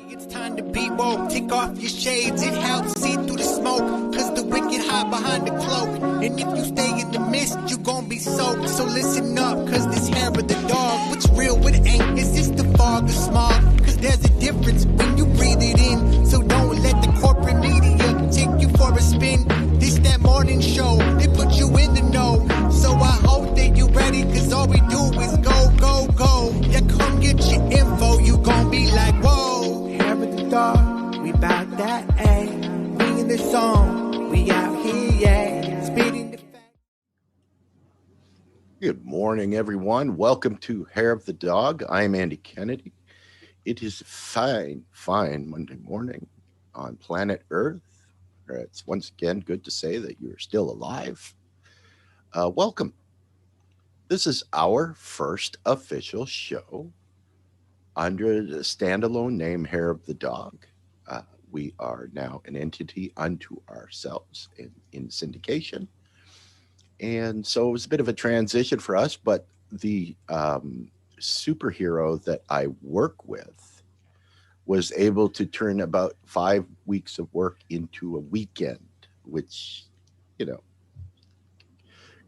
It's time to be woke, take off your shades, it helps see through the smoke, cause the wicked hide behind the cloak, and if you stay in the mist, you gon' be soaked, so listen up, cause this hair of the dog, what's real, what ain't, is this the fog or smog, cause there's a difference when you breathe it in, so don't let the corporate media take you for a spin, this that morning show, they put you in the know, so I hope that you ready, cause all we do is go, go, go, yeah, come get your info, you gon' be like, whoa. Dog, we bout that, ayy. We in the song, we out here, yeah. Speeding the fact. Good morning, everyone. Welcome to Hair of the Dog. I'm Andy Kennedy. It is fine Monday morning on planet Earth. It's once again good to say that you're still alive. Welcome. This is our first official show under the standalone name Hair of the Dog. We are now an entity unto ourselves in syndication. And so it was a bit of a transition for us, but the superhero that I work with was able to turn about 5 weeks of work into a weekend, which, you know,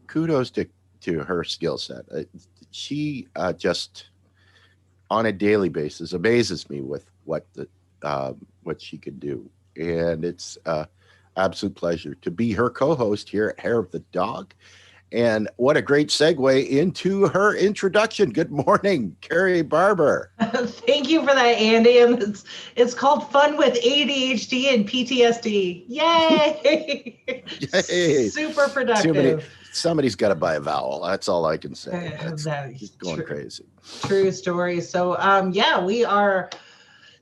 kudos to her skill set. She just on a daily basis amazes me with what she could do, and it's absolute pleasure to be her co-host here at Hair of the Dog. And what a great segue into her introduction. Good morning, Carrie Barber. Thank you for that, Andy. And it's called Fun with ADHD and PTSD. Yay! Yay. Super productive. Somebody's got to buy a vowel. That's all I can say. That's just going crazy. True story. So,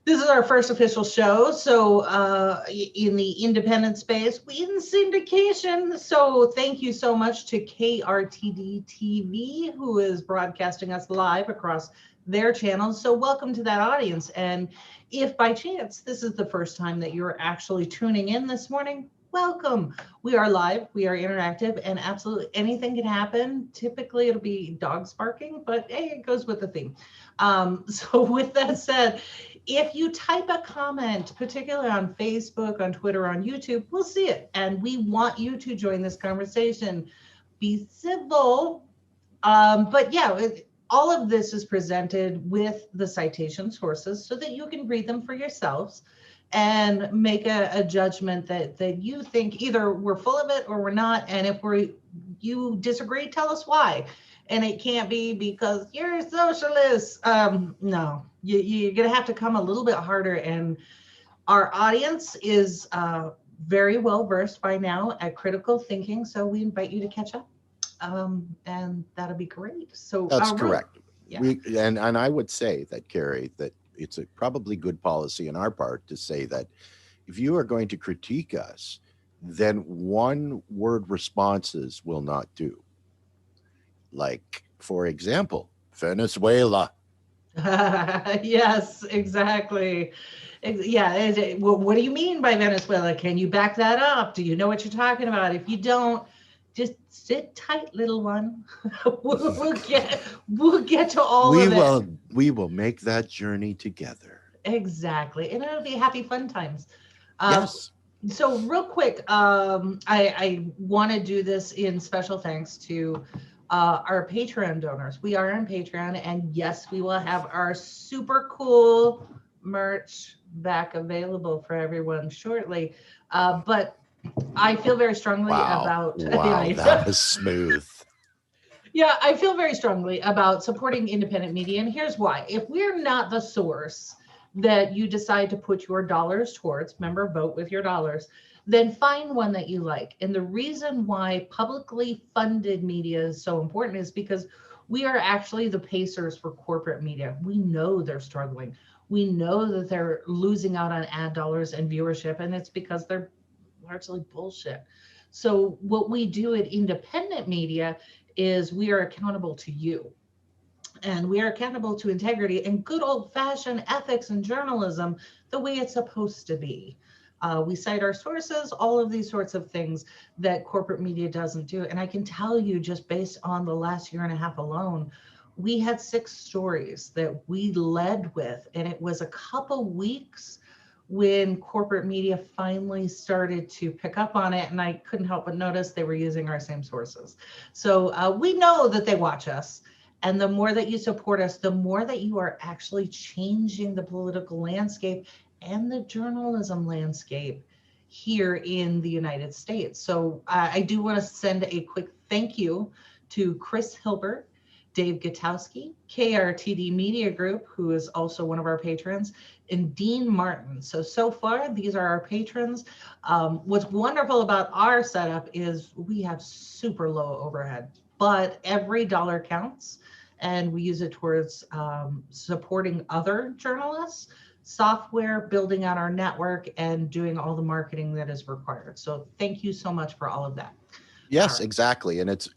this is our first official show. So, in the independent space, we in syndication. So, thank you so much to KRTD TV, who is broadcasting us live across their channels. So, welcome to that audience. And if by chance this is the first time that you're actually tuning in this morning, welcome. We are live, we are interactive, and absolutely anything can happen. Typically it'll be dogs barking, but hey, it goes with the theme. So with that said, if you type a comment, particularly on Facebook, on Twitter, on YouTube, we'll see it. And we want you to join this conversation. Be civil. But yeah, all of this is presented with the citation sources so that you can read them for yourselves and make a judgment that you think either we're full of it or we're not. And if you disagree, tell us why. And it can't be because you're a socialist. No, you're going to have to come a little bit harder. And our audience is very well versed by now at critical thinking. So we invite you to catch up. And that'll be great. So that's correct. Yeah. And I would say that, Carrie, that it's a probably good policy on our part to say that if you are going to critique us, then one word responses will not do. Like, for example, Venezuela. Yes, exactly. Yeah. What do you mean by Venezuela? Can you back that up? Do you know what you're talking about? If you don't, just sit tight, little one. We'll get to all of it. We will make that journey together. Exactly, and it'll be happy fun times. Yes. So real quick, I want to do this in special thanks to our Patreon donors. We are on Patreon, and yes, we will have our super cool merch back available for everyone shortly. But I feel very strongly about. Wow, that was smooth. Yeah, I feel very strongly about supporting independent media, and here's why. If we're not the source that you decide to put your dollars towards, remember, vote with your dollars, then find one that you like. And the reason why publicly funded media is so important is because we are actually the pacers for corporate media. We know they're struggling. We know that they're losing out on ad dollars and viewership, and it's because they're largely bullshit. So what we do at independent media is we are accountable to you, and we are accountable to integrity and good old-fashioned ethics and journalism the way it's supposed to be. We cite our sources, all of these sorts of things that corporate media doesn't do. And I can tell you, just based on the last year and a half alone, we had 6 stories that we led with, and it was a couple weeks when corporate media finally started to pick up on it, and I couldn't help but notice they were using our same sources. So we know that they watch us, and the more that you support us, the more that you are actually changing the political landscape and the journalism landscape here in the United States. So I do want to send a quick thank you to Chris Hilbert, Dave Gutowski, KRTD Media Group, who is also one of our patrons, and Dean Martin. So far, these are our patrons. What's wonderful about our setup is we have super low overhead, but every dollar counts, and we use it towards supporting other journalists, software, building out our network, and doing all the marketing that is required. So thank you so much for all of that. Yes, exactly. And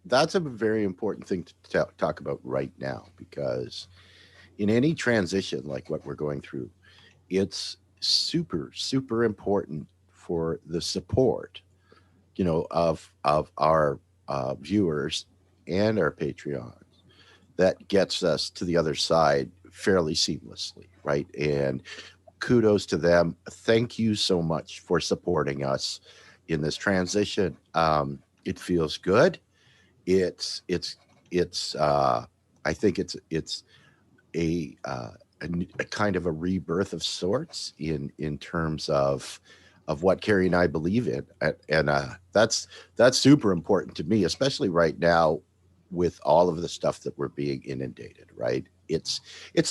that's a very important thing to talk about right now, because in any transition like what we're going through, it's super, super important for the support, of our viewers and our Patreons that gets us to the other side fairly seamlessly, right? And kudos to them. Thank you so much for supporting us in this transition. It feels good. It's I think it's a kind of a rebirth of sorts in terms of what Carrie and I believe in, and that's super important to me, especially right now with all of the stuff that we're being inundated. Right? It's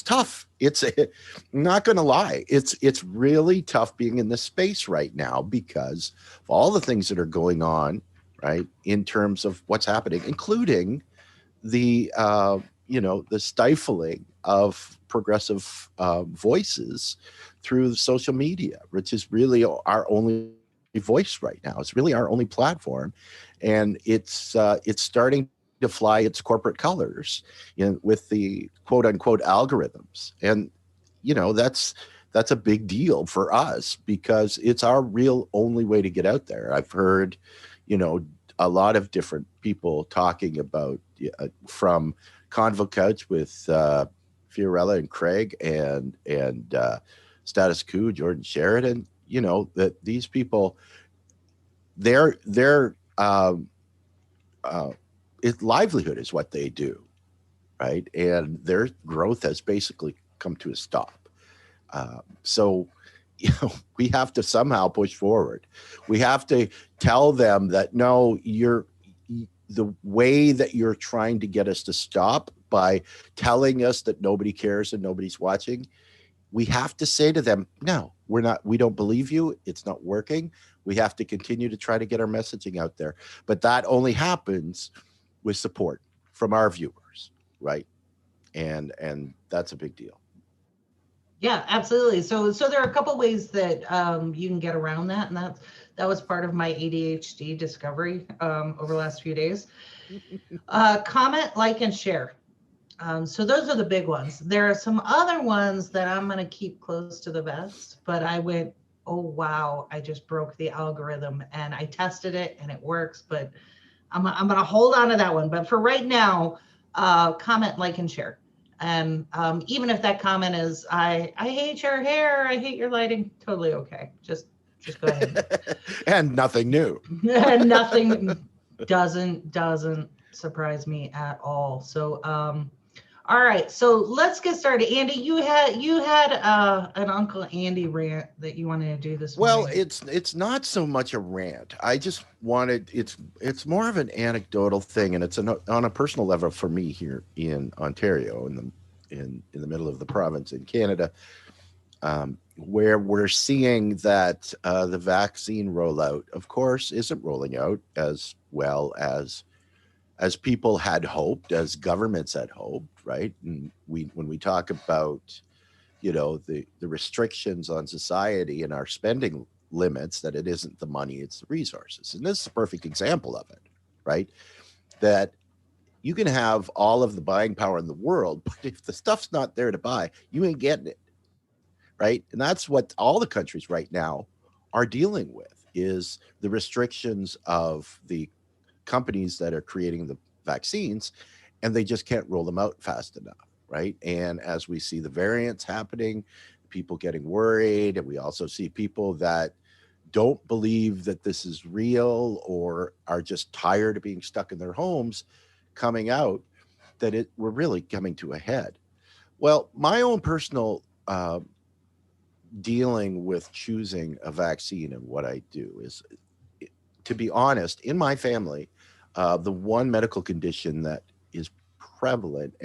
tough. I'm not going to lie. It's really tough being in this space right now because of all the things that are going on. Right, in terms of what's happening, including the the stifling of progressive voices through social media, which is really our only voice right now. It's really our only platform, and it's starting to fly its corporate colors with the quote unquote algorithms, and that's a big deal for us because it's our real only way to get out there. I've heard a lot of different people talking about from Convo Couch with Fiorella and Craig and Status Quo, Jordan Sheridan, that these people, their livelihood is what they do, right? And their growth has basically come to a stop. So we have to somehow push forward. We have to tell them that, no, the way that you're trying to get us to stop by telling us that nobody cares and nobody's watching, we have to say to them, no, we don't believe you. It's not working. We have to continue to try to get our messaging out there. But that only happens with support from our viewers, right? And that's a big deal. Yeah, absolutely. So there are a couple ways that you can get around that, and that was part of my ADHD discovery over the last few days. Comment, like, and share. So those are the big ones. There are some other ones that I'm going to keep close to the vest, but I went, oh wow, I just broke the algorithm, and I tested it and it works, but I'm going to hold on to that one. But for right now, comment, like, and share. And even if that comment is, I hate your hair, I hate your lighting, totally okay. Just go ahead. And nothing new. Nothing doesn't surprise me at all. So all right, so let's get started. Andy, you had an Uncle Andy rant that you wanted to do this morning. Well, it's not so much a rant. I just wanted it's more of an anecdotal thing, and it's on a personal level for me here in Ontario, in the middle of the province in Canada, where we're seeing that the vaccine rollout, of course, isn't rolling out as well as people had hoped, as governments had hoped, right? And when we talk about, the restrictions on society and our spending limits, that it isn't the money, it's the resources. And this is a perfect example of it, right? That you can have all of the buying power in the world, but if the stuff's not there to buy, you ain't getting it, right? And that's what all the countries right now are dealing with, is the restrictions of the companies that are creating the vaccines and they just can't roll them out fast enough, right? And as we see the variants happening, people getting worried, and we also see people that don't believe that this is real or are just tired of being stuck in their homes coming out, that we're really coming to a head. Well, my own personal dealing with choosing a vaccine and what I do is, to be honest, in my family, the one medical condition that is prevalent,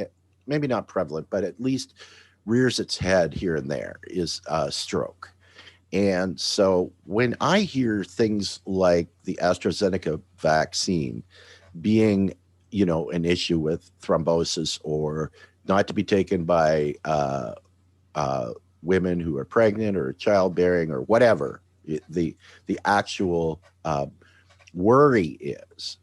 maybe not prevalent, but at least rears its head here and there, is stroke. And so when I hear things like the AstraZeneca vaccine being, an issue with thrombosis, or not to be taken by women who are pregnant or childbearing or whatever, the actual worry is,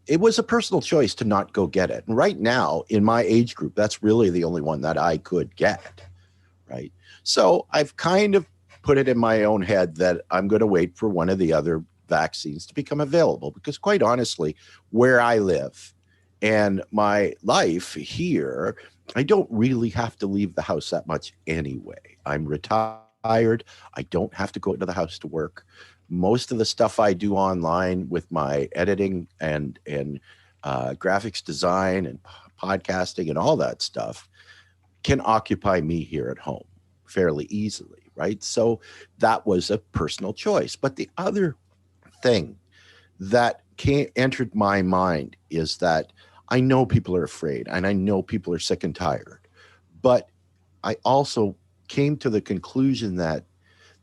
it was a personal choice to not go get it. And right now, in my age group, that's really the only one that I could get, right? So I've kind of put it in my own head that I'm going to wait for one of the other vaccines to become available, because quite honestly, where I live and my life here, I don't really have to leave the house that much anyway. I'm retired. I don't have to go into the house to work. Most of the stuff I do online with my editing and graphics design and podcasting and all that stuff can occupy me here at home fairly easily, right? So that was a personal choice. But the other thing that entered my mind is that I know people are afraid, and I know people are sick and tired, but I also came to the conclusion that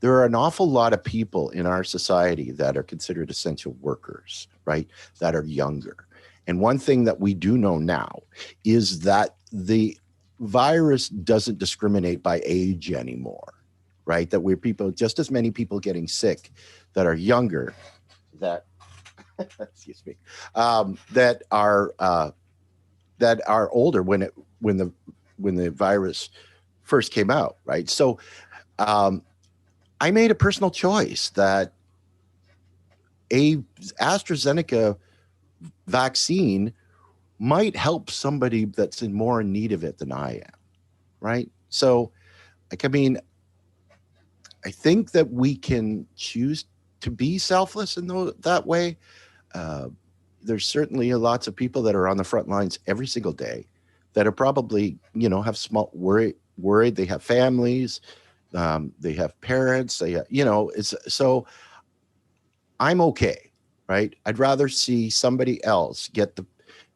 there are an awful lot of people in our society that are considered essential workers, right? That are younger. And one thing that we do know now is that the virus doesn't discriminate by age anymore, right? That we're just as many people getting sick that are younger, that excuse me, that are older when the virus first came out, right? So I made a personal choice that a AstraZeneca vaccine might help somebody that's more in need of it than I am, right? So, I think that we can choose to be selfless in that way. There's certainly lots of people that are on the front lines every single day that are probably, have small worried. They have families, they have parents. So I'm okay, right? I'd rather see somebody else get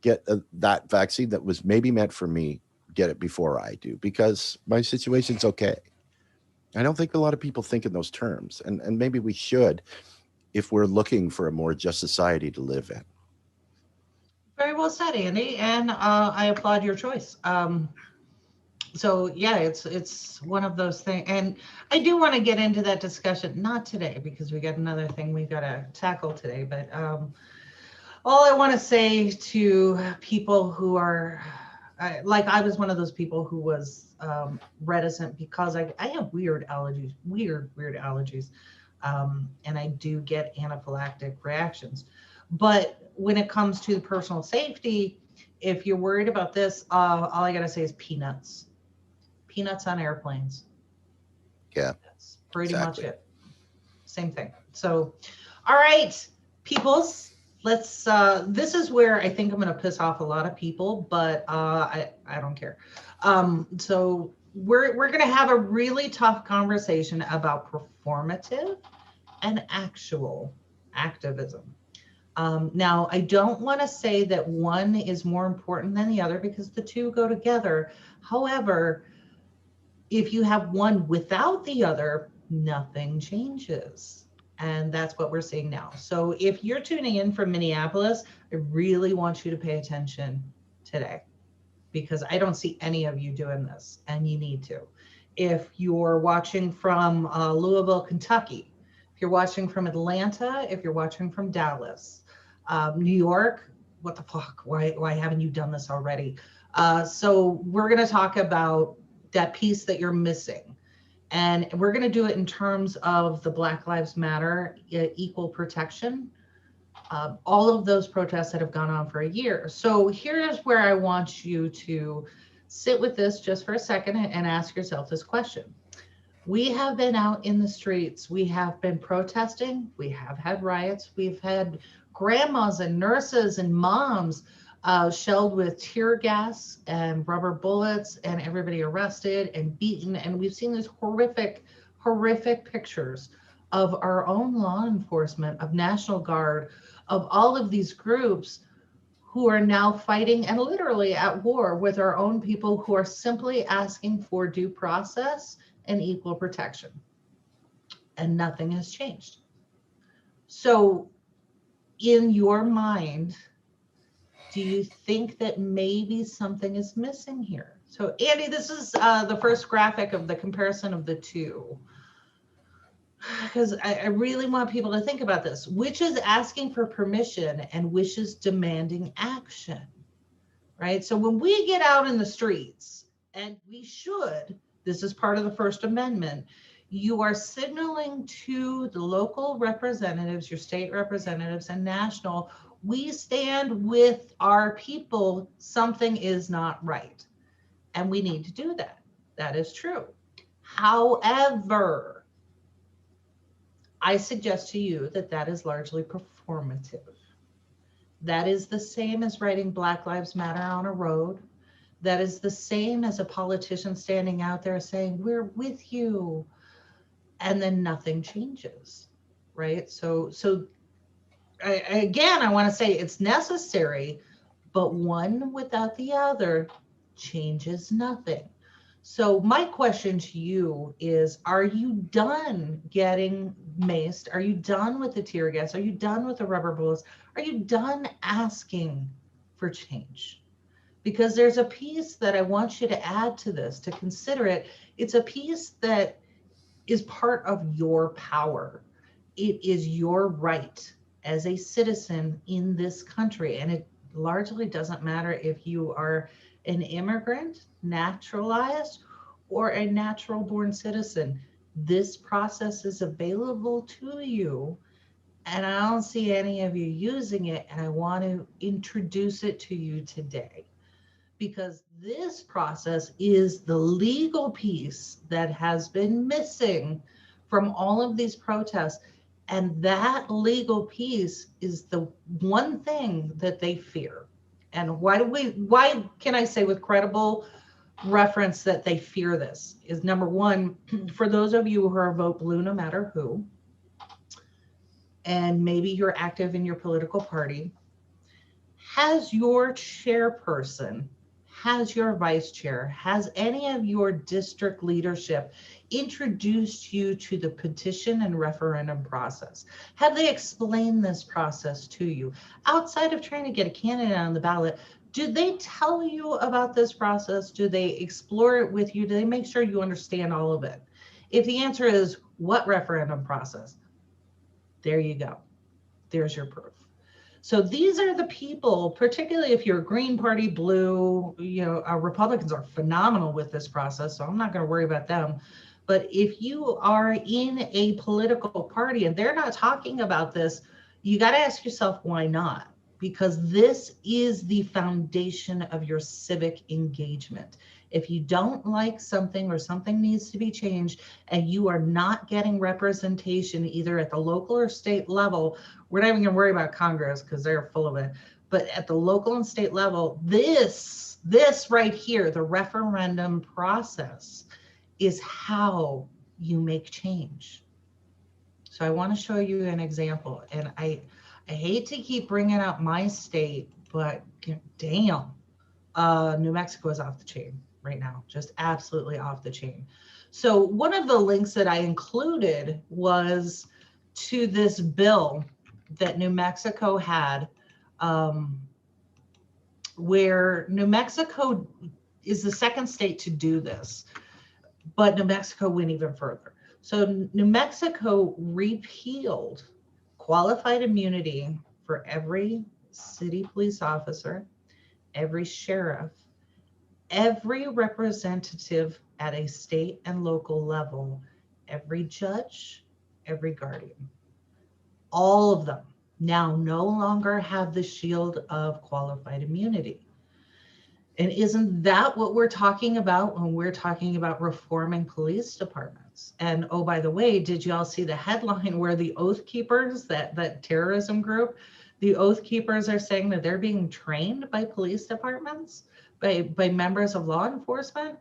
that vaccine that was maybe meant for me, get it before I do, because my situation's okay. I don't think a lot of people think in those terms, and maybe we should, if we're looking for a more just society to live in. Very well said, Andy, and I applaud your choice. So yeah, it's one of those things, and I do want to get into that discussion, not today because we got another thing we got to tackle today, but all I want to say to people who are like, I was one of those people who was reticent because I have weird allergies, weird allergies, and I do get anaphylactic reactions. But when it comes to personal safety, if you're worried about this, all I gotta say is peanuts on airplanes. Yeah, That's pretty much it. Same thing. So, all right, peoples, let's, this is where I think I'm going to piss off a lot of people, but I don't care. So we're going to have a really tough conversation about performative and actual activism. Now, I don't want to say that one is more important than the other because the two go together. However, if you have one without the other, nothing changes. And that's what we're seeing now. So if you're tuning in from Minneapolis, I really want you to pay attention today, because I don't see any of you doing this, and you need to. If you're watching from Louisville, Kentucky, if you're watching from Atlanta, if you're watching from Dallas, New York, what the fuck? Why haven't you done this already? So we're going to talk about that piece that you're missing. And we're going to do it in terms of the Black Lives Matter equal protection all of those protests that have gone on for a year. So here's where I want you to sit with this just for a second and ask yourself this question. We have been out in the streets. We have been protesting. We have had riots. We've had grandmas and nurses and moms shelled with tear gas and rubber bullets and everybody arrested and beaten. And we've seen these horrific, horrific pictures of our own law enforcement, of National Guard, of all of these groups who are now fighting and literally at war with our own people who are simply asking for due process and equal protection. And nothing has changed. So in your mind, do you think that maybe something is missing here? So Andy, this is the first graphic of the comparison of the two. Because I really want people to think about this. Which is asking for permission and which is demanding action, right? So when we get out in the streets, and we should, this is part of the First Amendment, you are signaling to the local representatives, your state representatives and national, we stand with our people, something is not right. And we need to do that. That is true. However, I suggest to you that that is largely performative. That is the same as writing Black Lives Matter on a road. That is the same as a politician standing out there saying, we're with you, and then nothing changes, right? So again, I want to say it's necessary, but one without the other changes nothing. So my question to you is, are you done getting maced? Are you done with the tear gas? Are you done with the rubber bullets? Are you done asking for change? Because there's a piece that I want you to add to this, to consider it. It's a piece that is part of your power. It is your right as a citizen in this country. And it largely doesn't matter if you are an immigrant, naturalized, or a natural born citizen. This process is available to you, and I don't see any of you using it, and I want to introduce it to you today. Because this process is the legal piece that has been missing from all of these protests. And that legal piece is the one thing that they fear. And why can I say with credible reference that they fear this is, number one, for those of you who are vote blue no matter who, and maybe you're active in your political party, has your chairperson, has your vice chair, has any of your district leadership introduced you to the petition and referendum process? Have they explained this process to you? Outside of trying to get a candidate on the ballot, do they tell you about this process? Do they explore it with you? Do they make sure you understand all of it? If the answer is, what referendum process? There you go. There's your proof. So these are the people, particularly if you're Green Party, blue, our Republicans are phenomenal with this process, so I'm not going to worry about them. But if you are in a political party and they're not talking about this, you got to ask yourself, why not? Because this is the foundation of your civic engagement. If you don't like something or something needs to be changed and you are not getting representation either at the local or state level, we're not even going to worry about Congress because they're full of it. But at the local and state level, this right here, the referendum process, is how you make change. So I want to show you an example. And I hate to keep bringing up my state, but damn, New Mexico is off the chain right now, just absolutely off the chain. So one of the links that I included was to this bill that New Mexico had, where New Mexico is the second state to do this, but New Mexico went even further. So New Mexico repealed qualified immunity for every city police officer, every sheriff, every representative at a state and local level, every judge, every guardian, all of them. now no longer have the shield of qualified immunity. And isn't that what we're talking about when we're talking about reforming police departments? And oh, by the way, did you all see the headline where the Oath Keepers, that terrorism group, the Oath Keepers are saying that they're being trained by police departments, by members of law enforcement?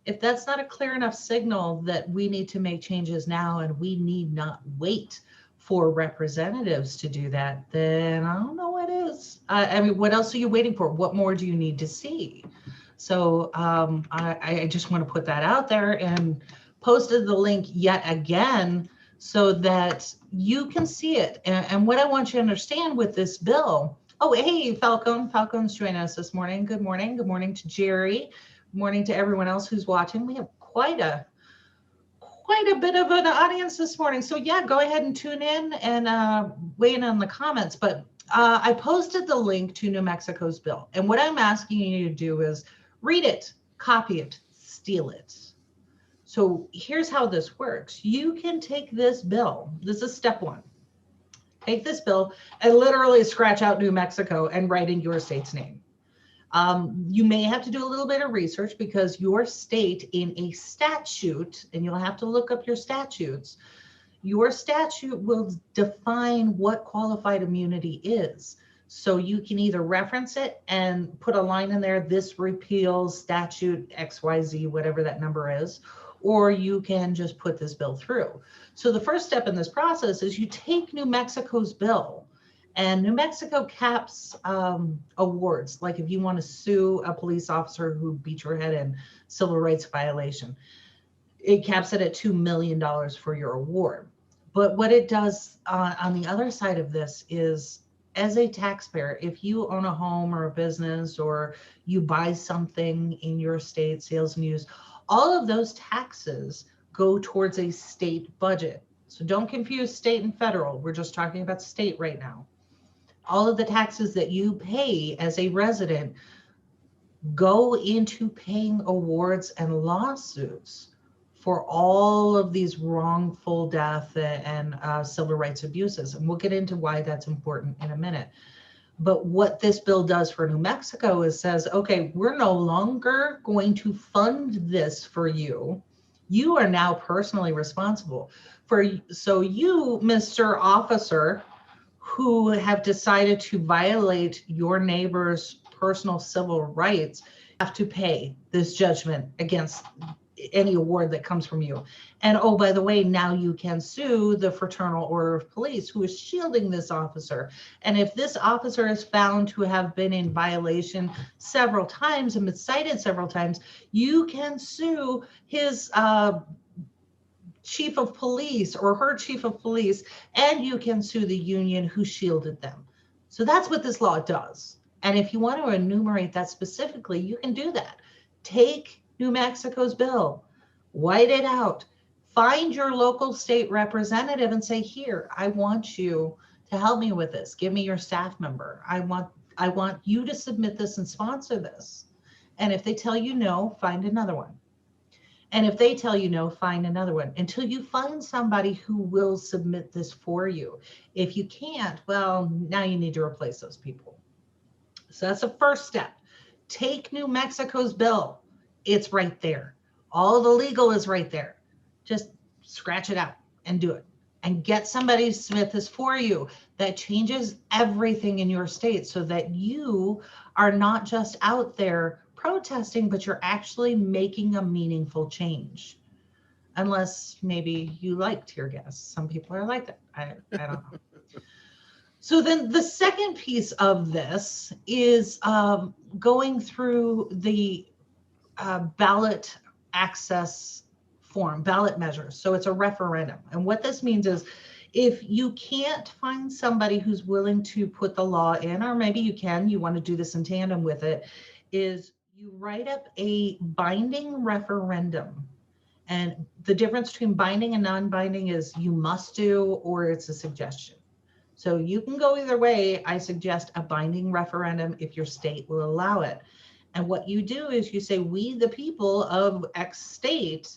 If that's not a clear enough signal that we need to make changes now and we need not wait for representatives to do that, then I don't know what is. I mean, what else are you waiting for? What more do you need to see? So I just want to put that out there and posted the link yet again so that you can see it. And what I want you to understand with this bill, oh, hey, Falcon's joining us this morning. Good morning. Good morning to Jerry. Good morning to everyone else who's watching. We have quite a bit of an audience this morning. So yeah, go ahead and tune in and weigh in on the comments. But I posted the link to New Mexico's bill. And what I'm asking you to do is read it, copy it, steal it. So here's how this works. You can take this bill. This is step one. Take this bill and literally scratch out New Mexico and write in your state's name. You may have to do a little bit of research because your state in a statute, and you'll have to look up your statutes, your statute will define what qualified immunity is. So you can either reference it and put a line in there, this repeals statute XYZ, whatever that number is, or you can just put this bill through. So the first step in this process is you take New Mexico's bill. And New Mexico caps awards, like if you want to sue a police officer who beat your head in civil rights violation, it caps it at $2 million for your award. But what it does on the other side of this is, as a taxpayer, if you own a home or a business or you buy something in your state, sales and use, all of those taxes go towards a state budget. So don't confuse state and federal. We're just talking about state right now. All of the taxes that you pay as a resident go into paying awards and lawsuits for all of these wrongful death and civil rights abuses. And we'll get into why that's important in a minute. But what this bill does for New Mexico is says, okay, we're no longer going to fund this for you. You are now personally responsible for, so you, Mr. Officer, who have decided to violate your neighbor's personal civil rights, have to pay this judgment against any award that comes from you. And oh, by the way, now you can sue the Fraternal Order of Police who is shielding this officer. And if this officer is found to have been in violation several times and been cited several times, you can sue his chief of police or her chief of police, and you can sue the union who shielded them. So that's what this law does. And if you want to enumerate that specifically, you can do that. Take New Mexico's bill, white it out, find your local state representative and say, here, I want you to help me with this. Give me your staff member. I want you to submit this and sponsor this. And if they tell you no, find another one. And if they tell you no, find another one until you find somebody who will submit this for you. If you can't, well, now you need to replace those people. So that's the first step. Take New Mexico's bill. It's right there. All the legal is right there. Just scratch it out and do it. And get somebody to submit this for you. That changes everything in your state so that you are not just out there protesting, but you're actually making a meaningful change. Unless maybe you like tear gas. Some people are like that. I don't know. So then the second piece of this is going through the ballot access form, ballot measures. So it's a referendum. And what this means is if you can't find somebody who's willing to put the law in, or maybe you can, you want to do this in tandem with it, is you write up a binding referendum. And the difference between binding and non-binding is you must do, or it's a suggestion. So you can go either way. I suggest a binding referendum if your state will allow it. And what you do is you say, we, the people of X state,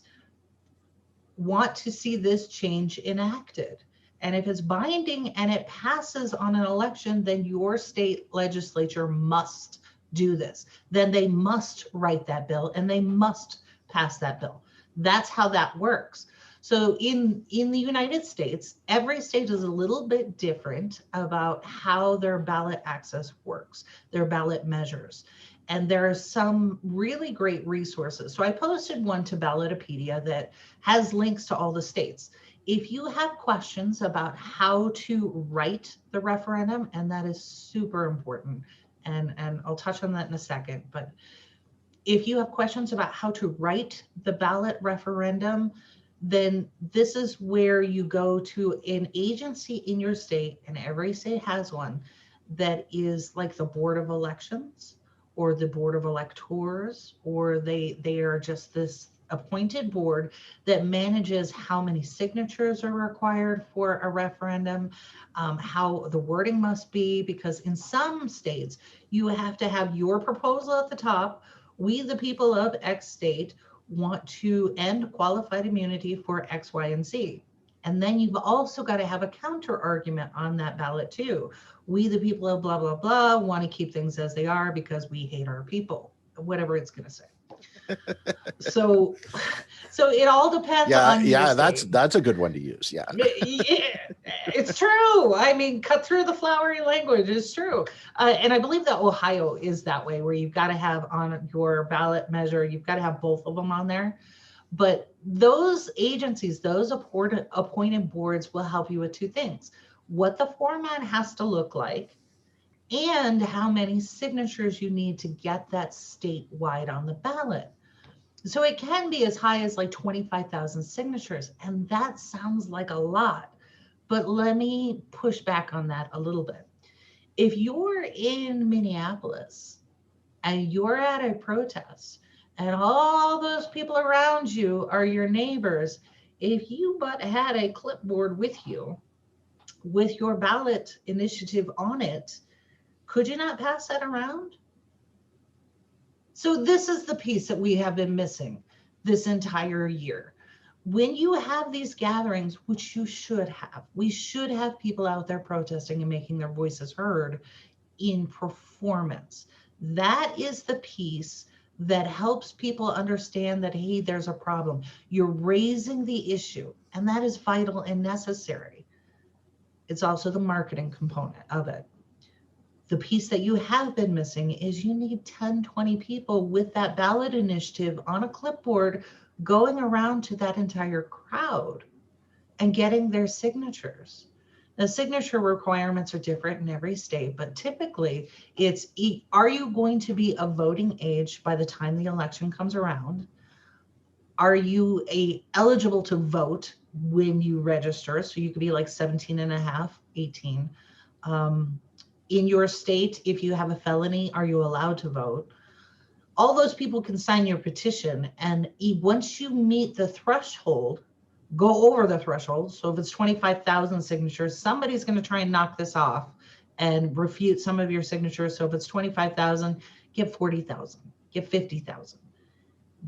want to see this change enacted. And if it's binding and it passes on an election, then your state legislature must do this. Then they must write that bill and they must pass that bill. That's how that works. So in the United States, every state is a little bit different about how their ballot access works, their ballot measures. And there are some really great resources. So I posted one to Ballotopedia that has links to all the states. If you have questions about how to write the referendum, and that is super important, and I'll touch on that in a second, but if you have questions about how to write the ballot referendum, then this is where you go to an agency in your state, and every state has one, that is like the Board of Elections or the Board of Electors, or they are just this appointed board that manages how many signatures are required for a referendum, how the wording must be, because in some states you have to have your proposal at the top. We, the people of X state, want to end qualified immunity for X, Y, and Z. And then you've also got to have a counter argument on that ballot too. We, the people of blah, blah, blah, want to keep things as they are because we hate our people, whatever it's going to say. So it all depends on your state. That's a good one to use. Yeah. It's true. I mean, cut through the flowery language. It's true. And I believe that Ohio is that way, where you've got to have on your ballot measure, you've got to have both of them on there. But those agencies, those appointed boards will help you with two things: what the format has to look like, and how many signatures you need to get that statewide on the ballot. So it can be as high as like 25,000 signatures, and that sounds like a lot. But let me push back on that a little bit. If you're in Minneapolis and you're at a protest and all those people around you are your neighbors, if you but had a clipboard with you with your ballot initiative on it, could you not pass that around? So this is the piece that we have been missing this entire year. When you have these gatherings, which you should have, we should have people out there protesting and making their voices heard in performance. That is the piece that helps people understand that, hey, there's a problem. You're raising the issue, and that is vital and necessary. It's also the marketing component of it. The piece that you have been missing is you need 10, 20 people with that ballot initiative on a clipboard going around to that entire crowd and getting their signatures. The signature requirements are different in every state, but typically it's, are you going to be of voting age by the time the election comes around? Are you eligible to vote when you register? So you could be like 17 and a half, 18. In your state, if you have a felony, are you allowed to vote? All those people can sign your petition, and once you meet the threshold, go over the threshold. So if it's 25,000 signatures, somebody's going to try and knock this off and refute some of your signatures. So if it's 25,000, get 40,000, get 50,000.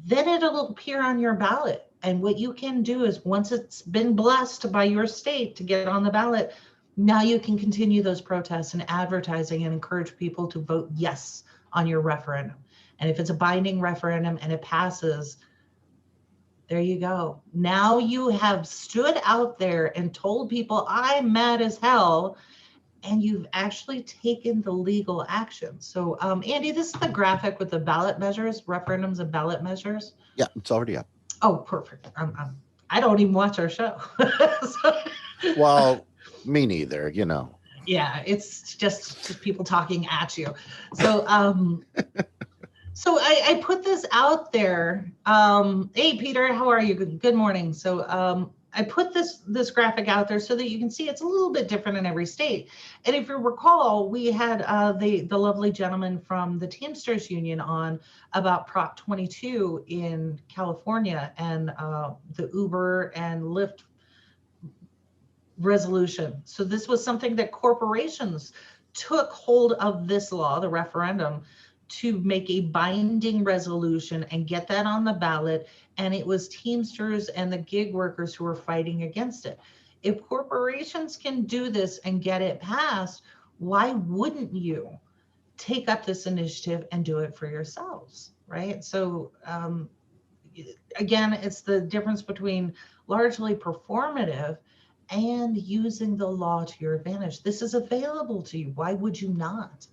Then it'll appear on your ballot. And what you can do is, once it's been blessed by your state to get on the ballot, now you can continue those protests and advertising and encourage people to vote yes on your referendum. And if it's a binding referendum and it passes, there you go. Now you have stood out there and told people, I'm mad as hell, and you've actually taken the legal action. So Andy, this is the graphic with the ballot measures, referendums and ballot measures. Yeah, it's already up. Oh, perfect. I don't even watch our show. Well, me neither, you know. Yeah, it's just people talking at you. So so I put this out there. Hey, Peter, how are you? Good morning. So I put this graphic out there so that you can see it's a little bit different in every state. And if you recall, we had the lovely gentleman from the Teamsters Union on about Prop 22 in California and the Uber and Lyft resolution. So this was something that corporations took hold of, this law, the referendum, to make a binding resolution and get that on the ballot. And it was Teamsters and the gig workers who were fighting against it. If corporations can do this and get it passed, why wouldn't you take up this initiative and do it for yourselves, right? So again, it's the difference between largely performative and using the law to your advantage. This is available to you. Why would you not?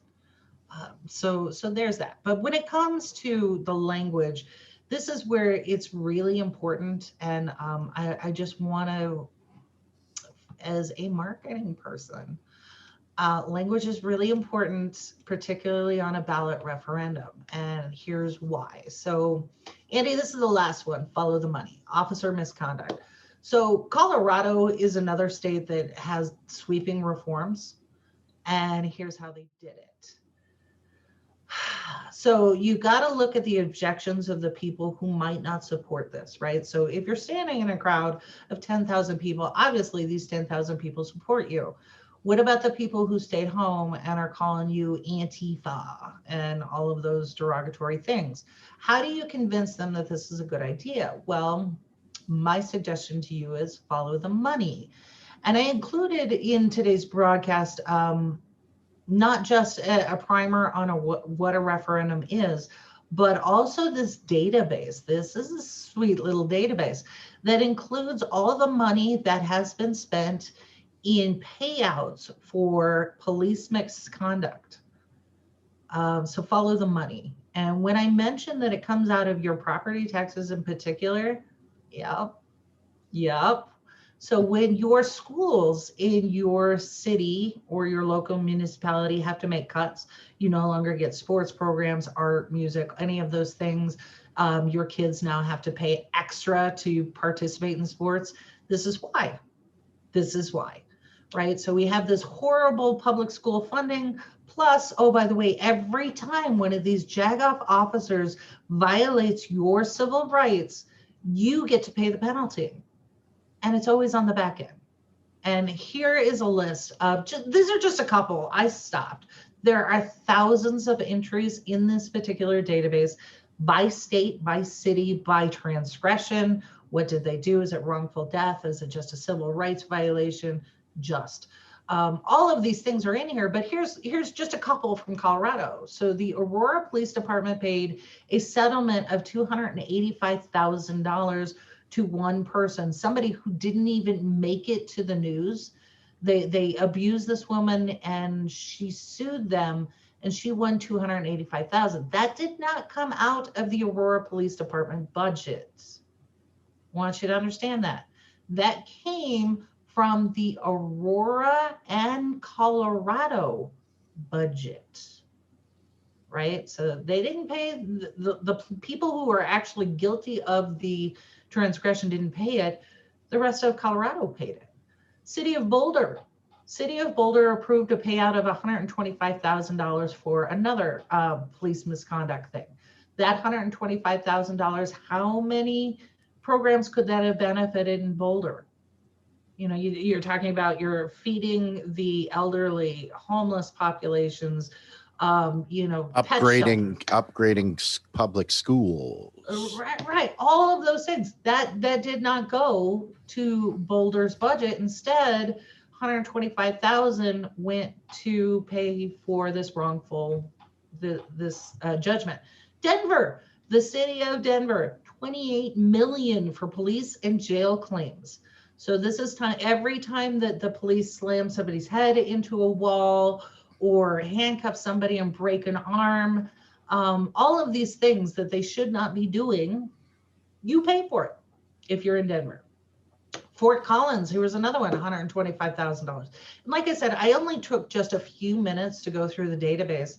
So there's that. But when it comes to the language, this is where it's really important. And I just want to, as a marketing person, language is really important, particularly on a ballot referendum. And here's why. So, Andy, this is the last one, follow the money, officer misconduct. So Colorado is another state that has sweeping reforms. And here's how they did it. So you got to look at the objections of the people who might not support this, right? So if you're standing in a crowd of 10,000 people, obviously these 10,000 people support you. What about the people who stayed home and are calling you Antifa and all of those derogatory things? How do you convince them that this is a good idea? Well, my suggestion to you is follow the money. And I included in today's broadcast not just a primer on what a referendum is, but also this database. This is a sweet little database that includes all the money that has been spent in payouts for police misconduct. So follow the money. And when I mentioned that it comes out of your property taxes in particular, yep. So when your schools in your city or your local municipality have to make cuts, you no longer get sports programs, art, music, any of those things. Your kids now have to pay extra to participate in sports. This is why. This is why, right? So we have this horrible public school funding. Plus, oh, by the way, every time one of these jagoff officers violates your civil rights, you get to pay the penalty. And it's always on the back end. And here is a list of, these are just a couple. I stopped. There are thousands of entries in this particular database by state, by city, by transgression. What did they do? Is it wrongful death? Is it just a civil rights violation? Just. All of these things are in here, but here's just a couple from Colorado. So the Aurora Police Department paid a settlement of $285,000 to one person, somebody who didn't even make it to the news. They abused this woman and she sued them and she won $285,000. That did not come out of the Aurora Police Department budget. I want you to understand that. That came from the Aurora and Colorado budget, right? So they didn't pay, the people who are actually guilty of the transgression didn't pay it. The rest of Colorado paid it. City of Boulder approved a payout of $125,000 for another police misconduct thing. That $125,000, how many programs could that have benefited in Boulder? You know, you're talking about you're feeding the elderly, homeless populations, upgrading public schools. Right. All of those things that did not go to Boulder's budget. Instead, $125,000 went to pay for this wrongful judgment. Denver, the city of Denver, $28 million for police and jail claims. So this is every time that the police slam somebody's head into a wall or handcuff somebody and break an arm, all of these things that they should not be doing, you pay for it if you're in Denver. Fort Collins, here was another one, $125,000. And like I said, I only took just a few minutes to go through the database.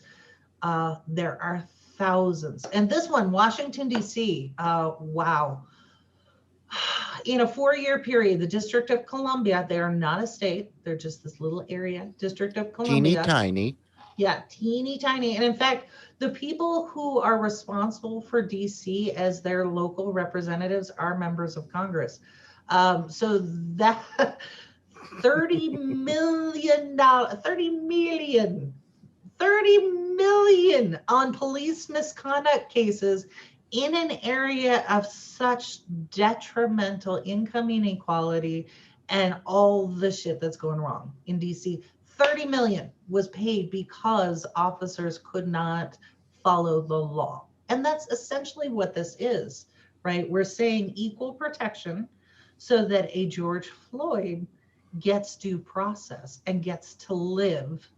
There are thousands. And this one, Washington, D.C., wow. In a 4-year period, the District of Columbia, they are not a state. They're just this little area, District of Columbia. Teeny tiny. Yeah, teeny tiny. And in fact, the people who are responsible for DC as their local representatives are members of Congress. So that $30 million on police misconduct cases in an area of such detrimental income inequality and all the shit that's going wrong in DC. 30 million was paid because officers could not follow the law. And that's essentially what this is, right? We're saying equal protection so that a George Floyd gets due process and gets to live.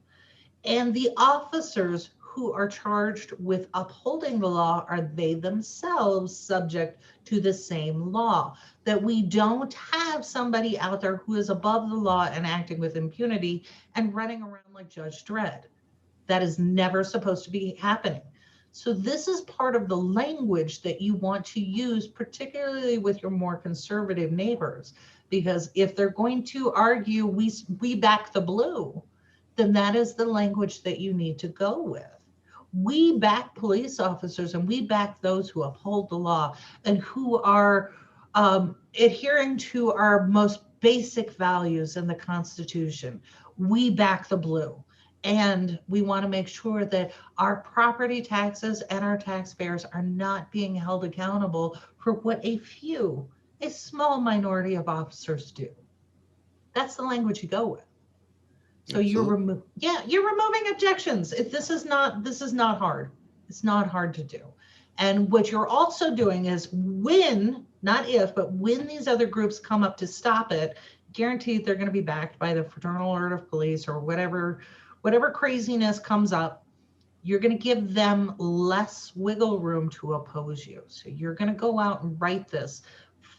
And the officers who are charged with upholding the law are they themselves subject to the same law. That we don't have somebody out there who is above the law and acting with impunity and running around like Judge Dredd. That is never supposed to be happening. So this is part of the language that you want to use, particularly with your more conservative neighbors, because if they're going to argue, we back the blue, then that is the language that you need to go with. We back police officers and we back those who uphold the law and who are adhering to our most basic values in the Constitution. We back the blue. And we want to make sure that our property taxes and our taxpayers are not being held accountable for what a small minority of officers do. That's the language you go with. So you're removing objections. This is not hard. It's not hard to do. And what you're also doing is when these other groups come up to stop it, guaranteed they're going to be backed by the Fraternal Order of Police or whatever craziness comes up, you're going to give them less wiggle room to oppose you. So you're going to go out and write this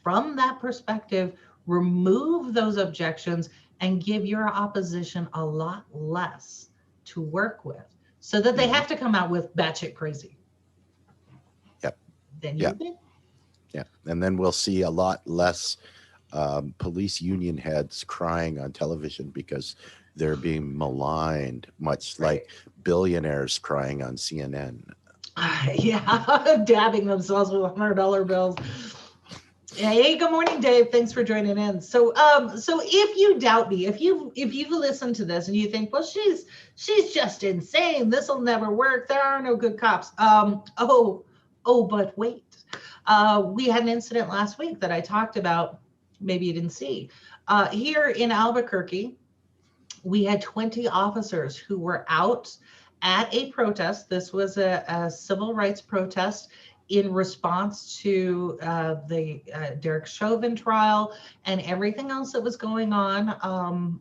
from that perspective, remove those objections, and give your opposition a lot less to work with so that they have to come out with batshit crazy. Yep. Then you did. Yeah. And then we'll see a lot less police union heads crying on television because they're being maligned, much like billionaires crying on CNN. Yeah, dabbing themselves with $100 bills. Hey, good morning, Dave. Thanks for joining in. So if you doubt me, if you've listened to this and you think, well, she's just insane, this will never work, there are no good cops. But wait. We had an incident last week that I talked about, maybe you didn't see. Here in Albuquerque, we had 20 officers who were out at a protest. This was a civil rights protest in response to the Derek Chauvin trial and everything else that was going on,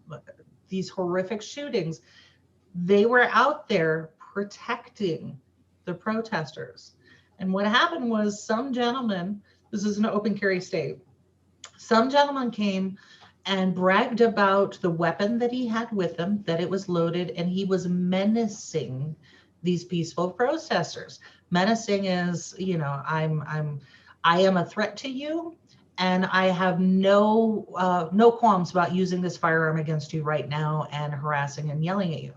these horrific shootings. They were out there protecting the protesters. And what happened was some gentleman, this is an open carry state, some gentleman came and bragged about the weapon that he had with him, that it was loaded, and he was menacing these peaceful protesters. Menacing is, I am a threat to you, and I have no qualms about using this firearm against you right now and harassing and yelling at you.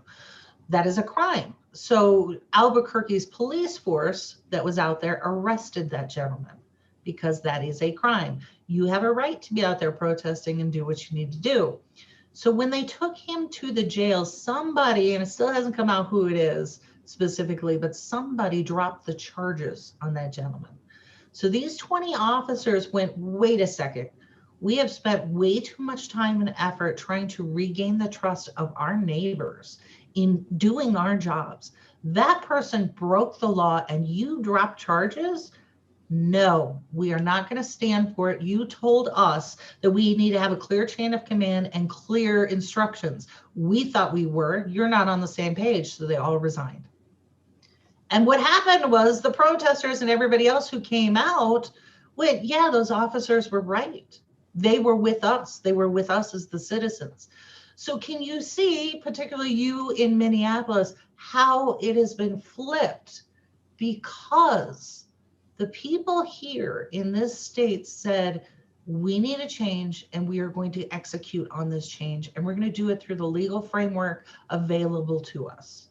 That is a crime. So Albuquerque's police force that was out there arrested that gentleman because that is a crime. You have a right to be out there protesting and do what you need to do. So when they took him to the jail, somebody, and it still hasn't come out who it is specifically, but somebody dropped the charges on that gentleman. So these 20 officers went, wait a second, we have spent way too much time and effort trying to regain the trust of our neighbors in doing our jobs. That person broke the law and you dropped charges? No, we are not going to stand for it. You told us that we need to have a clear chain of command and clear instructions. We thought we were. You're not on the same page, so they all resigned. And what happened was the protesters and everybody else who came out went, yeah, those officers were right. They were with us. They were with us as the citizens. So can you see, particularly you in Minneapolis, how it has been flipped? Because the people here in this state said, we need a change and we are going to execute on this change. And we're going to do it through the legal framework available to us.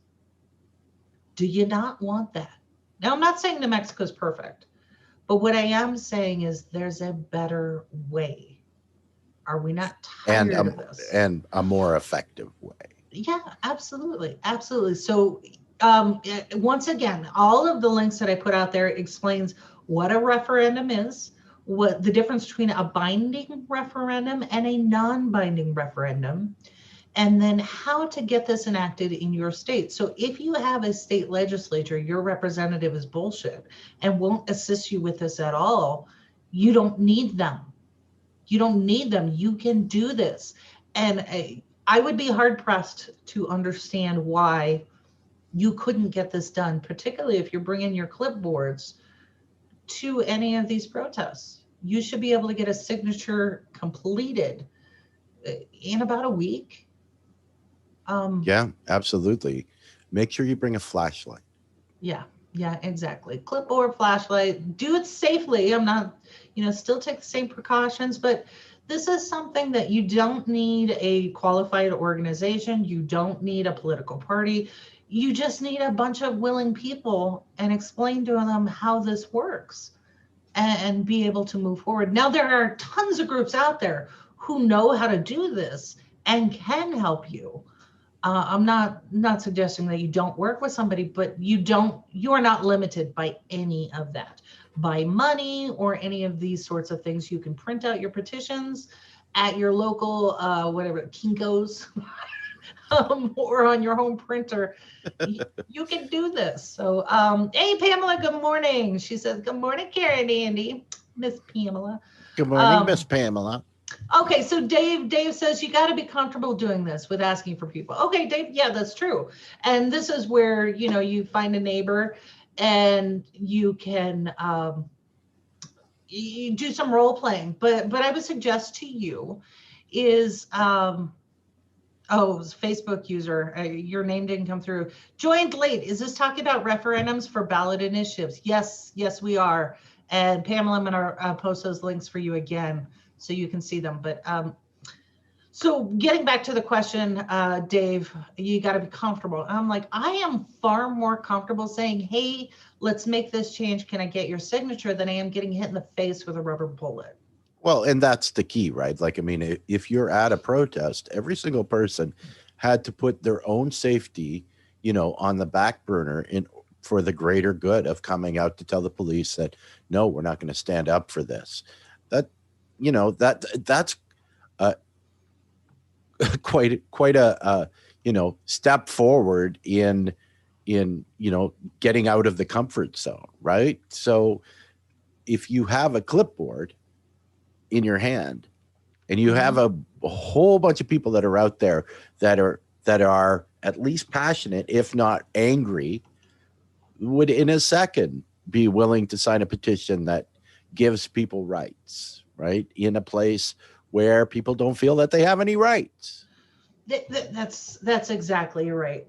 Do you not want that? Now, I'm not saying New Mexico is perfect, but what I am saying is there's a better way. Are we not tired of this? And a more effective way. Yeah, absolutely. Absolutely. So once again, all of the links that I put out there explains what a referendum is, what the difference between a binding referendum and a non-binding referendum, and then how to get this enacted in your state. So if you have a state legislature, your representative is bullshit and won't assist you with this at all, you don't need them. You don't need them. You can do this. And I would be hard pressed to understand why you couldn't get this done, particularly if you're bringing your clipboards to any of these protests. You should be able to get a signature completed in about a week. Yeah, absolutely. Make sure you bring a flashlight. Yeah, exactly. Clipboard, flashlight, do it safely. I'm not, still take the same precautions, but this is something that you don't need a qualified organization. You don't need a political party. You just need a bunch of willing people and explain to them how this works and be able to move forward. Now, there are tons of groups out there who know how to do this and can help you. I'm not suggesting that you don't work with somebody, but you are not limited by any of that, by money or any of these sorts of things. You can print out your petitions at your local, Kinko's, or on your home printer. You can do this. So, hey, Pamela, good morning. She says, good morning, Karen and Andy, Miss Pamela. Good morning, Miss Pamela. Okay, so Dave says you got to be comfortable doing this with asking for people. Okay, Dave, yeah, that's true. And this is where, you find a neighbor and you can you do some role playing. But I would suggest to you is Facebook user, your name didn't come through. Joined late. Is this talking about referendums for ballot initiatives? Yes, we are. And Pamela, I'm going to post those links for you again, so you can see them. But so getting back to the question, Dave, you got to be comfortable. I'm like, I am far more comfortable saying, hey, let's make this change. Can I get your signature? Than I am getting hit in the face with a rubber bullet. Well, and that's the key, right? Like, I mean, if you're at a protest, every single person had to put their own safety, on the back burner for the greater good of coming out to tell the police that, no, we're not going to stand up for this. That's quite a step forward in getting out of the comfort zone, right? So if you have a clipboard in your hand and you have a whole bunch of people that are out there that are at least passionate, if not angry, would in a second be willing to sign a petition that gives people rights, right? In a place where people don't feel that they have any rights. That's exactly right.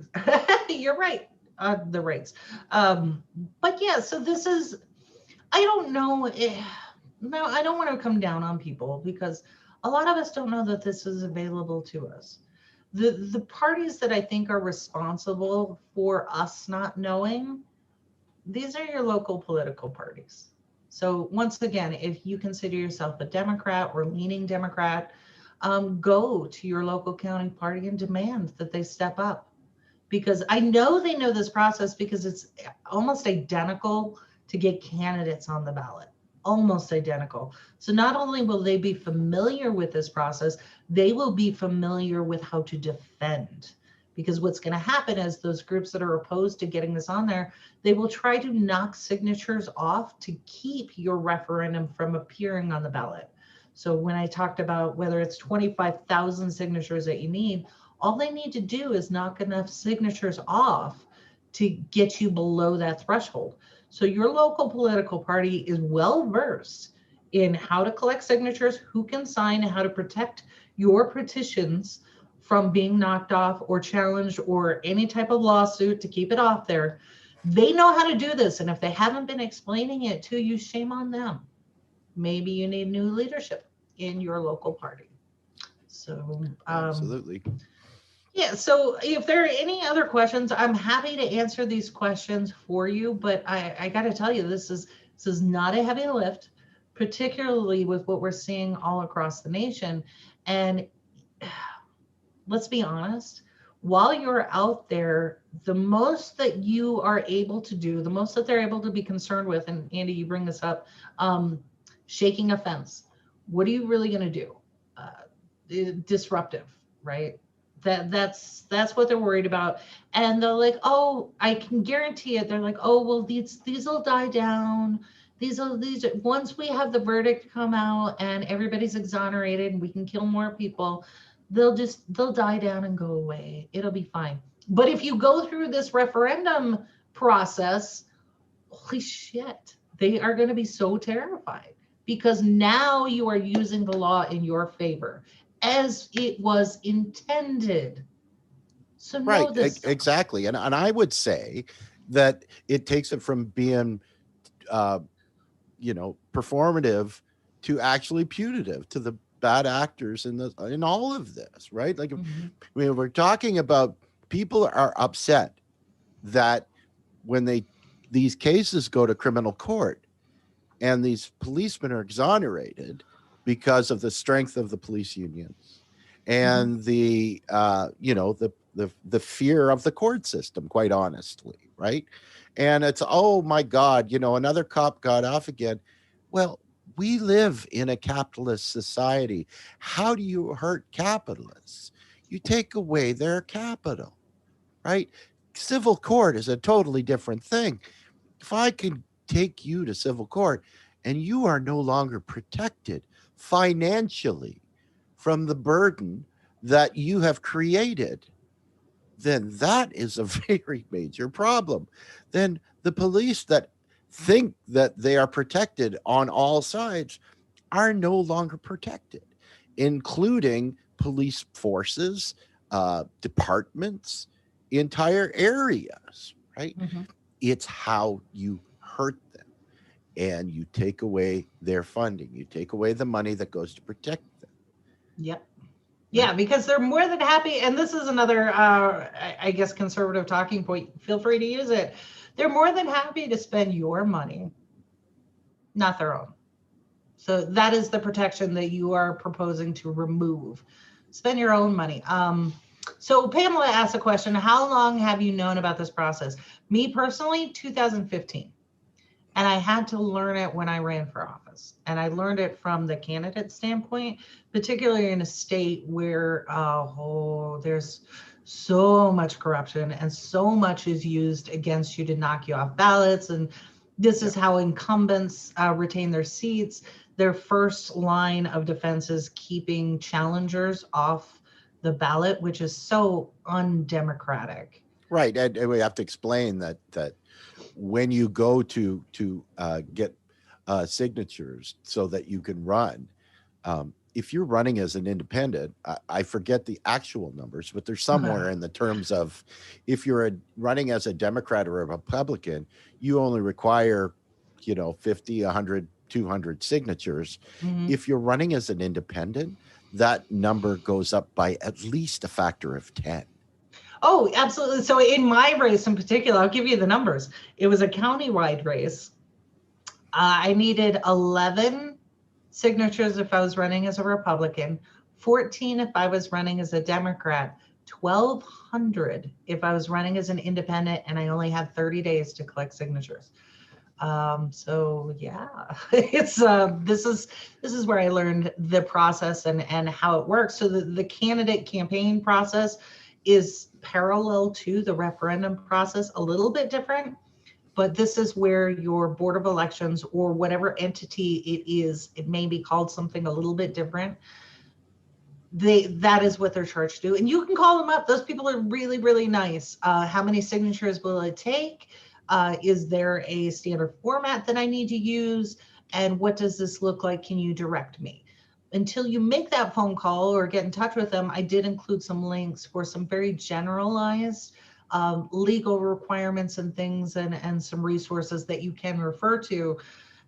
You're right. The rights. But yeah, so this is, I don't know. No, I don't want to come down on people because a lot of us don't know that this is available to us. The parties that I think are responsible for us not knowing, these are your local political parties. So once again, if you consider yourself a Democrat or leaning Democrat, go to your local county party and demand that they step up. Because I know they know this process because it's almost identical to get candidates on the ballot. Almost identical. So not only will they be familiar with this process, they will be familiar with how to defend. Because what's going to happen is those groups that are opposed to getting this on there, they will try to knock signatures off to keep your referendum from appearing on the ballot. So when I talked about whether it's 25,000 signatures that you need, all they need to do is knock enough signatures off to get you below that threshold. So your local political party is well versed in how to collect signatures, who can sign, and how to protect your petitions from being knocked off or challenged or any type of lawsuit to keep it off there. They know how to do this. And if they haven't been explaining it to you, shame on them. Maybe you need new leadership in your local party. So absolutely. Yeah, so if there are any other questions, I'm happy to answer these questions for you, but I got to tell you, this is not a heavy lift, particularly with what we're seeing all across the nation. And let's be honest, while you're out there, the most that you are able to do, the most that they're able to be concerned with, and Andy, you bring this up, shaking a fence. What are you really going to do? Disruptive, right? That's what they're worried about. And they're like, oh, I can guarantee it. They're like, oh, well, these will die down. These once we have the verdict come out and everybody's exonerated and we can kill more people, they'll die down and go away. It'll be fine. But if you go through this referendum process, holy shit, they are going to be so terrified, because now you are using the law in your favor as it was intended. So Right, this. exactly. And I would say that it takes it from being, performative to actually punitive to the bad actors in all of this, right? Like, we're talking about people are upset that when these cases go to criminal court and these policemen are exonerated because of the strength of the police unions and the fear of the court system, quite honestly, right? And it's, oh my God, another cop got off again. Well, we live in a capitalist society. How do you hurt capitalists? You take away their capital, right? Civil court is a totally different thing. If I can take you to civil court and you are no longer protected financially from the burden that you have created, then that is a very major problem. Then the police that think that they are protected on all sides are no longer protected, including police forces, departments, entire areas, right? It's how you hurt them and you take away their funding. You take away the money that goes to protect them. Yep. Yeah, because they're more than happy. And this is another, I guess, conservative talking point. Feel free to use it. They're more than happy to spend your money, not their own. So that is the protection that you are proposing to remove. Spend your own money. So Pamela asked a question, how long have you known about this process? Me personally, 2015. And I had to learn it when I ran for office. And I learned it from the candidate standpoint, particularly in a state where there's so much corruption and so much is used against you to knock you off ballots. And this is how incumbents retain their seats. Their first line of defense is keeping challengers off the ballot, which is so undemocratic. Right. And we have to explain that when you go to get signatures so that you can run, if you're running as an independent, I forget the actual numbers, but there's somewhere in the terms of, if you're running as a Democrat or a Republican, you only require, 50, 100, 200 signatures. If you're running as an independent, that number goes up by at least a factor of 10. Oh, absolutely. So in my race in particular, I'll give you the numbers. It was a countywide race. I needed 11 signatures if I was running as a Republican, 14 if I was running as a Democrat, 1,200 if I was running as an independent, and I only had 30 days to collect signatures. So yeah, it's this is where I learned the process and how it works. So the candidate campaign process is parallel to the referendum process, a little bit different, but this is where your Board of Elections or whatever entity it is, it may be called something a little bit different. That is what they're charged to do. And you can call them up. Those people are really, really nice. How many signatures will it take? Is there a standard format that I need to use? And what does this look like? Can you direct me? Until you make that phone call or get in touch with them, I did include some links for some very generalized legal requirements and things and some resources that you can refer to.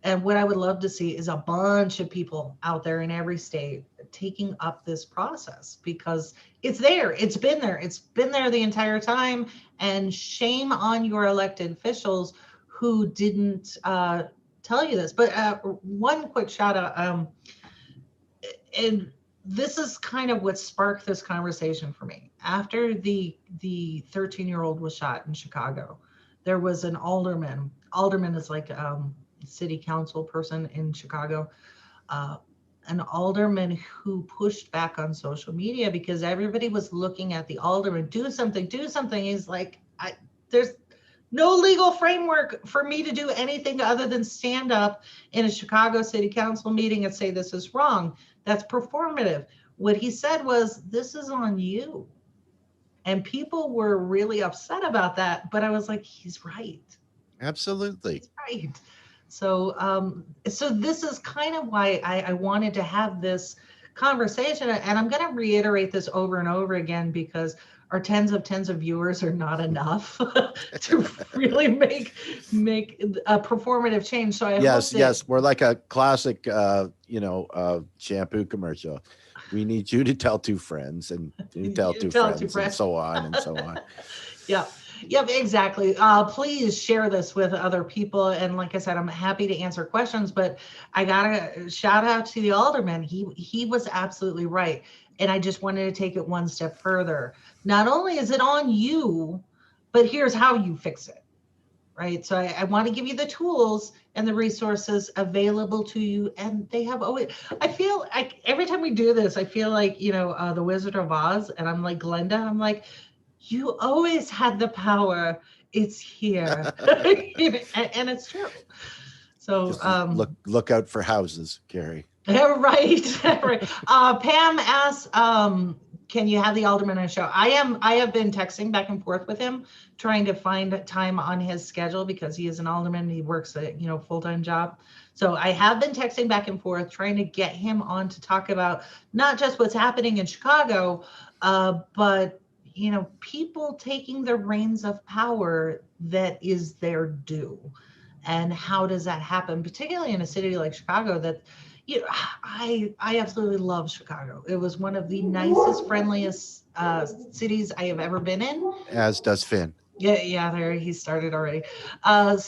And what I would love to see is a bunch of people out there in every state taking up this process, because it's there. It's been there. It's been there the entire time. And shame on your elected officials who didn't tell you this. But one quick shout out. And this is kind of what sparked this conversation for me. After the 13-year-old was shot in Chicago, there was an alderman. Alderman is like city council person in Chicago, an alderman who pushed back on social media because everybody was looking at the alderman, do something, do something. He's like, there's no legal framework for me to do anything other than stand up in a Chicago City Council meeting and say this is wrong. That's performative. What he said was, this is on you. And people were really upset about that. But I was like, he's right. Absolutely. He's right. So, so this is kind of why I wanted to have this conversation. And I'm going to reiterate this over and over again because our tens of viewers are not enough to really make a performative change. So yes, we're like a classic, shampoo commercial. We need you to tell two friends, and you tell two friends, and so on and so on. Yep, exactly. Please share this with other people. And like I said, I'm happy to answer questions, but I gotta shout out to the alderman. He was absolutely right. And I just wanted to take it one step further. Not only is it on you, but here's how you fix it, right? So I want to give you the tools and the resources available to you. And they have always, I feel like every time we do this, I feel like, the Wizard of Oz, and I'm like, Glenda, I'm like, you always had the power. It's here. And it's true. So just look out for houses, Carrie. Right. Pam asks, can you have the alderman on a show? I have been texting back and forth with him, trying to find time on his schedule because he is an alderman. He works a full-time job. So I have been texting back and forth, trying to get him on to talk about not just what's happening in Chicago, but people taking the reins of power that is their due. And how does that happen, particularly in a city like Chicago that, I absolutely love Chicago. It was one of the nicest, friendliest cities I have ever been in. As does Finn. Yeah, there he started already. But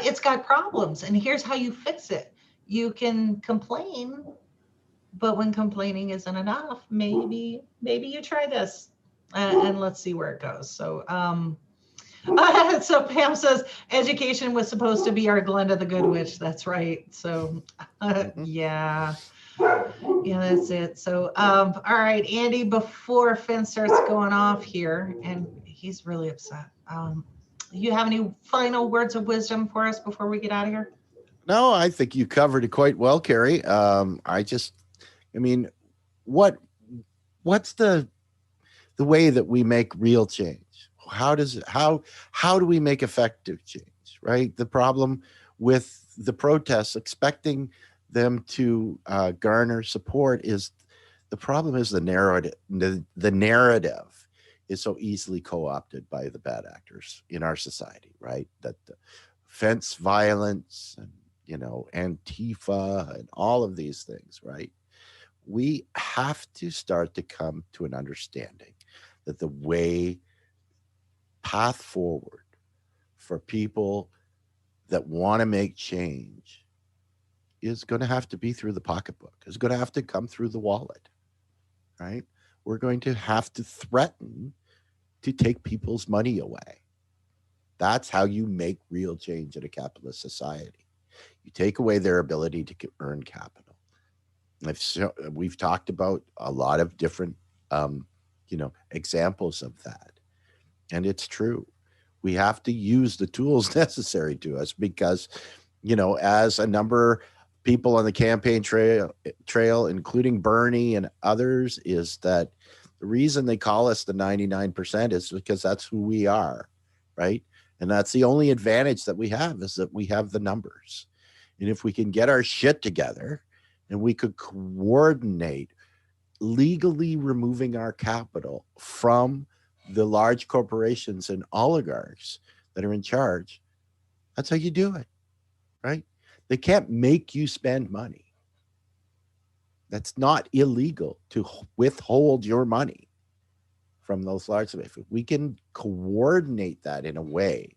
it's got problems, and here's how you fix it. You can complain, but when complaining isn't enough, maybe you try this, and let's see where it goes. So, so Pam says education was supposed to be our Glenda the Good Witch. That's right. So, yeah, that's it. So, all right, Andy, before Finn starts going off here, and he's really upset. You have any final words of wisdom for us before we get out of here? No, I think you covered it quite well, Carrie. What's the way that we make real change? How do we make effective change, right? The problem with the protests, expecting them to garner support, is the narrative. The narrative is so easily co-opted by the bad actors in our society, right? That the fence violence and Antifa and all of these things, right? We have to start to come to an understanding that the path forward for people that want to make change is going to have to be through the pocketbook. It's going to have to come through the wallet, right? We're going to have to threaten to take people's money away. That's how you make real change in a capitalist society. You take away their ability to earn capital. We've talked about a lot of different, examples of that. And it's true. We have to use the tools necessary to us because, as a number of people on the campaign trail, including Bernie and others, is that the reason they call us the 99% is because that's who we are, right? And that's the only advantage that we have, is that we have the numbers. And if we can get our shit together and we could coordinate legally removing our capital from the large corporations and oligarchs that are in charge, that's how you do it, right? They can't make you spend money. That's not illegal to withhold your money from those large. If we can coordinate that in a way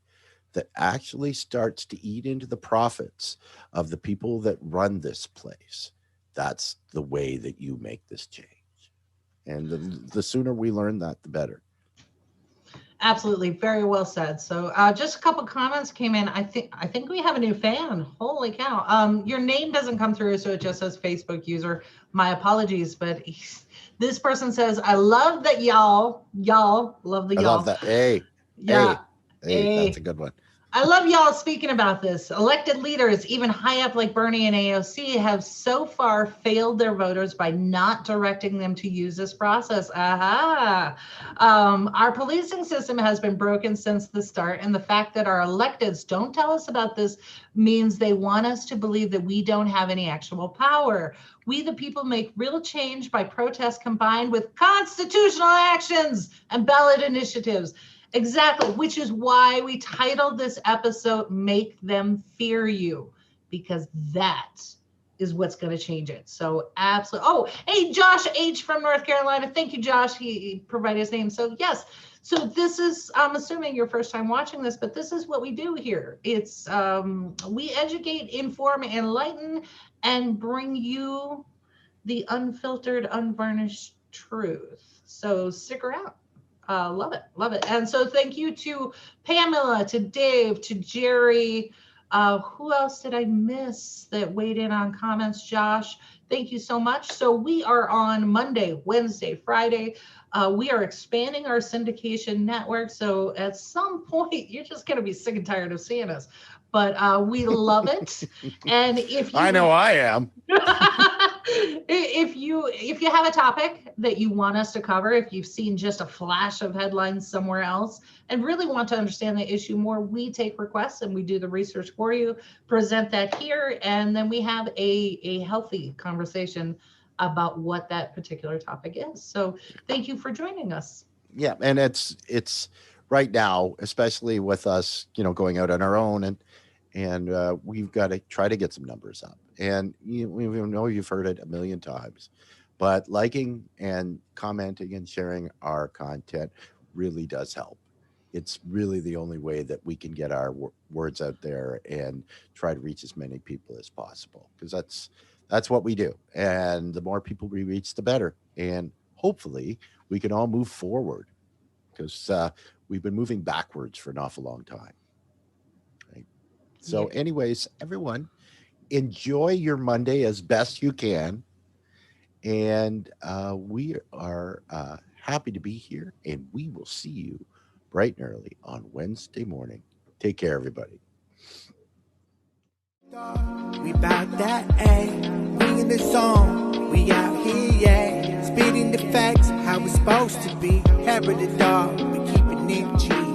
that actually starts to eat into the profits of the people that run this place, that's the way that you make this change. And the sooner we learn that, the better. Absolutely, very well said. So just a couple comments came in. I think we have a new fan. Holy cow. Your name doesn't come through, so it just says Facebook user. My apologies, but this person says, I love that y'all love the y'all. I love that. Hey, yeah. Hey, that's a good one. I love y'all speaking about this. Elected leaders, even high up like Bernie and AOC, have so far failed their voters by not directing them to use this process. Our policing system has been broken since the start, and the fact that our electeds don't tell us about this means they want us to believe that we don't have any actual power. We, the people, make real change by protest combined with constitutional actions and ballot initiatives. Exactly, which is why we titled this episode, Make Them Fear You, because that is what's going to change it. So absolutely. Oh, hey, Josh H. from North Carolina. Thank you, Josh. He provided his name. So yes, so this is, I'm assuming your first time watching this, but this is what we do here. It's, we educate, inform, enlighten, and bring you the unfiltered, unvarnished truth. So stick around. Love it. Love it. And so thank you to Pamela, to Dave, to Jerry. Who else did I miss that weighed in on comments? Josh, thank you so much. So we are on Monday, Wednesday, Friday. We are expanding our syndication network. So at some point, you're just going to be sick and tired of seeing us. But we love it. And if you, I know I am. if you have a topic that you want us to cover, if you've seen just a flash of headlines somewhere else and really want to understand the issue more, we take requests and we do the research for you, present that here, and then we have a healthy conversation about what that particular topic is. So thank you for joining us. Yeah, and it's right now, especially with us, going out on our own, and we've got to try to get some numbers up. And we know you've heard it a million times, but liking and commenting and sharing our content really does help. It's really the only way that we can get our words out there and try to reach as many people as possible, because that's what we do. And the more people we reach, the better. And hopefully we can all move forward, because we've been moving backwards for an awful long time. Right? So anyways, everyone, enjoy your Monday as best you can. And we are happy to be here, and we will see you bright and early on Wednesday morning. Take care, everybody. We bout that, ayy. We in the zone, we out here, yeah. Spitting the facts, how it's supposed to be. Adhd Discovery, we keeping it G.